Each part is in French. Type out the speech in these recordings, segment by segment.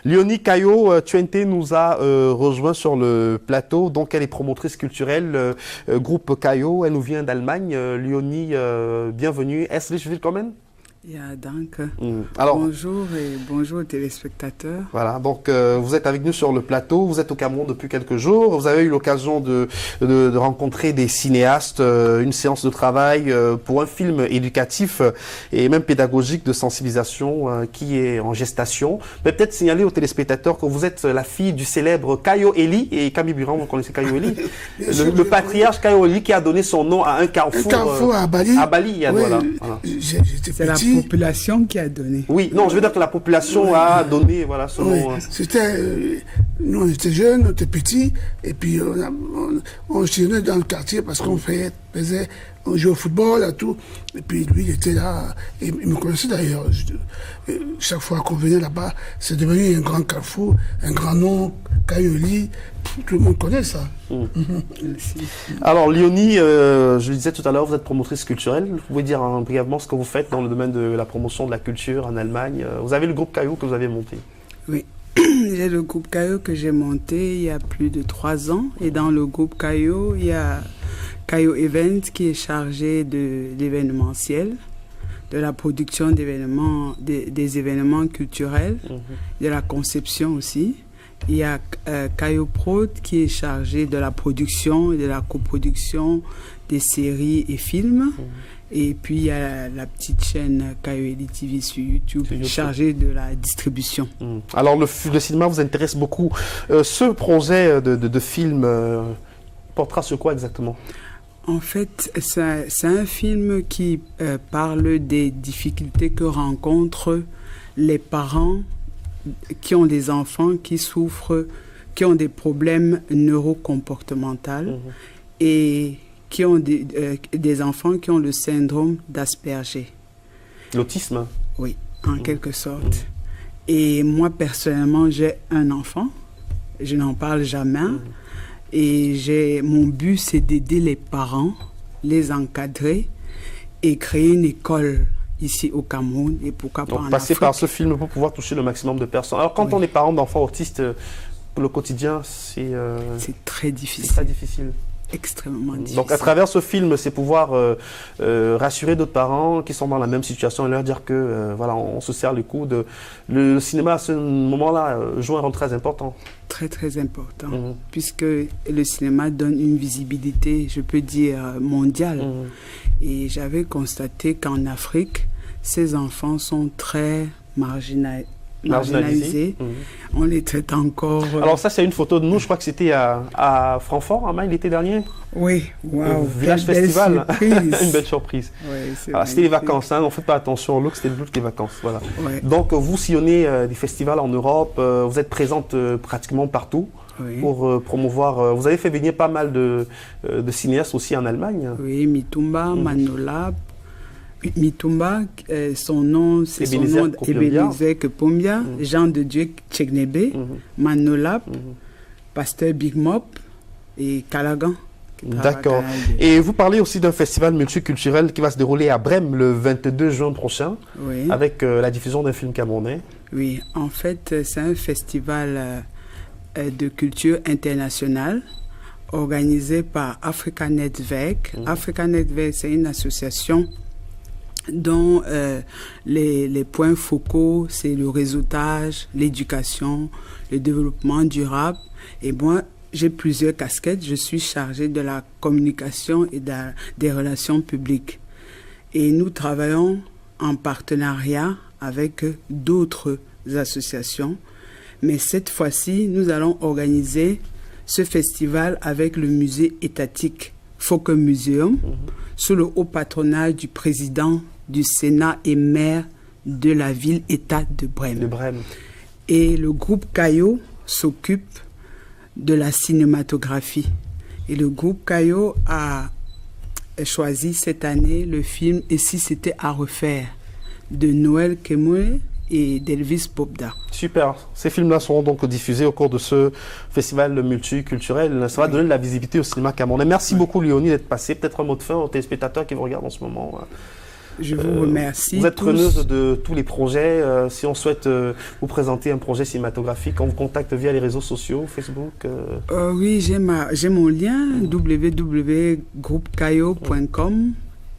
Léonie Caillot, Tuente nous a rejoint sur le plateau. Donc, elle est promotrice culturelle, groupe Caillot. Elle nous vient d'Allemagne. Léonie, bienvenue. Herzlich willkommen. Ja, danke. Alors, bonjour et bonjour aux téléspectateurs. Voilà, donc vous êtes avec nous sur le plateau, vous êtes au Cameroun depuis quelques jours, vous avez eu l'occasion de rencontrer des cinéastes, une séance de travail pour un film éducatif et même pédagogique de sensibilisation qui est en gestation. Mais peut-être signaler aux téléspectateurs que vous êtes la fille du célèbre Caillot Eli, et Camille Buran, vous connaissez Caillot Eli, le patriarche Caillot Eli qui a donné son nom à un carrefour à Bali. À Bali, oui, voilà. C'est la population qui a donné. Oui, non, je veux dire que la population a donné, voilà, son nom. C'était, nous on était jeunes, on était petits, et puis on chillait dans le quartier parce qu'on on jouait au football et tout, et puis lui il était là, et il me connaissait d'ailleurs. Chaque fois qu'on venait là-bas, c'est devenu un grand carrefour, un grand nom, Cailloli, tout le monde connaît ça. Alors Léonie, je le disais tout à l'heure, vous êtes promotrice culturelle. Vous pouvez dire brièvement ce que vous faites dans le domaine de la promotion de la culture en Allemagne. Vous avez le groupe Caillot que vous avez monté. Oui, j'ai le groupe Caillot que j'ai monté il y a plus de 3 ans. Et dans le groupe Caillot, il y a Caillot Event qui est chargé de l'événementiel, de la production d'événements, des événements culturels, de la conception aussi. Il y a Caillot Prod qui est chargé de la production et de la coproduction des séries et films. Et puis il y a la petite chaîne Caillot Eli TV sur YouTube chargée de la distribution. Alors le cinéma vous intéresse beaucoup. Ce projet de film portera sur quoi exactement? En fait, c'est un film qui parle des difficultés que rencontrent les parents qui ont des enfants qui souffrent, qui ont des problèmes neurocomportementaux et qui ont des enfants qui ont le syndrome d'Asperger. L'autisme? Oui, en quelque sorte. Et moi, personnellement, j'ai un enfant. Je n'en parle jamais. Et mon but, c'est d'aider les parents, les encadrer et créer une école ici au Cameroun et pourquoi pas en Afrique. Passer par ce film pour pouvoir toucher le maximum de personnes. Alors quand on est parent d'enfants autistes, pour le quotidien, c'est très difficile. C'est très difficile. Extrêmement difficile. Donc à travers ce film, c'est pouvoir rassurer d'autres parents qui sont dans la même situation et leur dire que voilà, on se serre les coudes. Le cinéma à ce moment-là joue un rôle très important. Très très important, puisque le cinéma donne une visibilité, je peux dire, mondiale. Et j'avais constaté qu'en Afrique, ces enfants sont très marginalisés. On les traite encore... Alors ça, c'est une photo de nous, je crois que c'était à Francfort, en mai, l'été dernier. Oui, waouh, Village Festival, une belle surprise. Ouais, c'était les vacances, hein, on ne fait pas attention au look, c'était le look des vacances. Voilà. Ouais. Donc vous sillonnez des festivals en Europe, vous êtes présente pratiquement partout. Pour promouvoir. Vous avez fait venir pas mal de cinéastes aussi en Allemagne. Oui, Mitumba, Manolab. Mitumba, son nom, c'est son nom Ebenezer Kepombia, Jean de Dieu Tchegnebe, Manolab, Pasteur Big Mop et Calagan. D'accord. Et vous parlez aussi d'un festival multiculturel qui va se dérouler à Brême le 22 juin prochain, avec la diffusion d'un film camerounais. Oui, en fait, c'est un festival de culture internationale organisé par Africa Netwerk. Africa Netwerk, c'est une association dont les points focaux, c'est le réseautage, l'éducation, le développement durable. Et moi, j'ai plusieurs casquettes. Je suis chargée de la communication et des relations publiques. Et nous travaillons en partenariat avec d'autres associations. Mais cette fois-ci, nous allons organiser ce festival avec le musée étatique Focke Museum, sous le haut patronage du président du Sénat et maire de la ville-État de Brême. Et le groupe Caillot s'occupe de la cinématographie. Et le groupe Caillot a choisi cette année le film « Et si c'était à refaire » de Noël Kemoe et d'Elvis Popda. Super. Ces films-là seront donc diffusés au cours de ce festival multiculturel. Ça va donner de la visibilité au cinéma camerounais. Merci beaucoup, Léonie, d'être passé. Peut-être un mot de fin aux téléspectateurs qui vous regardent en ce moment. Je vous remercie. Vous êtes tous. preneuse de tous les projets. Si on souhaite vous présenter un projet cinématographique, on vous contacte via les réseaux sociaux, Facebook. Oui, j'ai mon lien www.groupecaio.com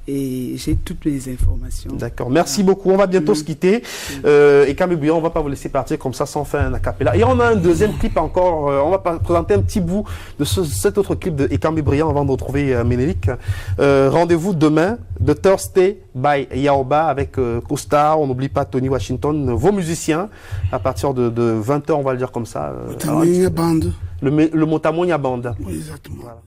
et j'ai toutes les informations. D'accord. Merci beaucoup. On va bientôt se quitter. Et Camille Bouillon, on va pas vous laisser partir comme ça sans faire un acapella. Et on a un deuxième clip encore. On va présenter un petit bout de cet autre clip de Ekambi Brillant avant de retrouver Ménélique. Rendez-vous demain de Thursday by Yaoba avec Costa. On n'oublie pas Tony Washington, vos musiciens. À partir de 20h, on va le dire comme ça. Motamonia Band. Le Motamonia Band. Oui, exactement. Voilà.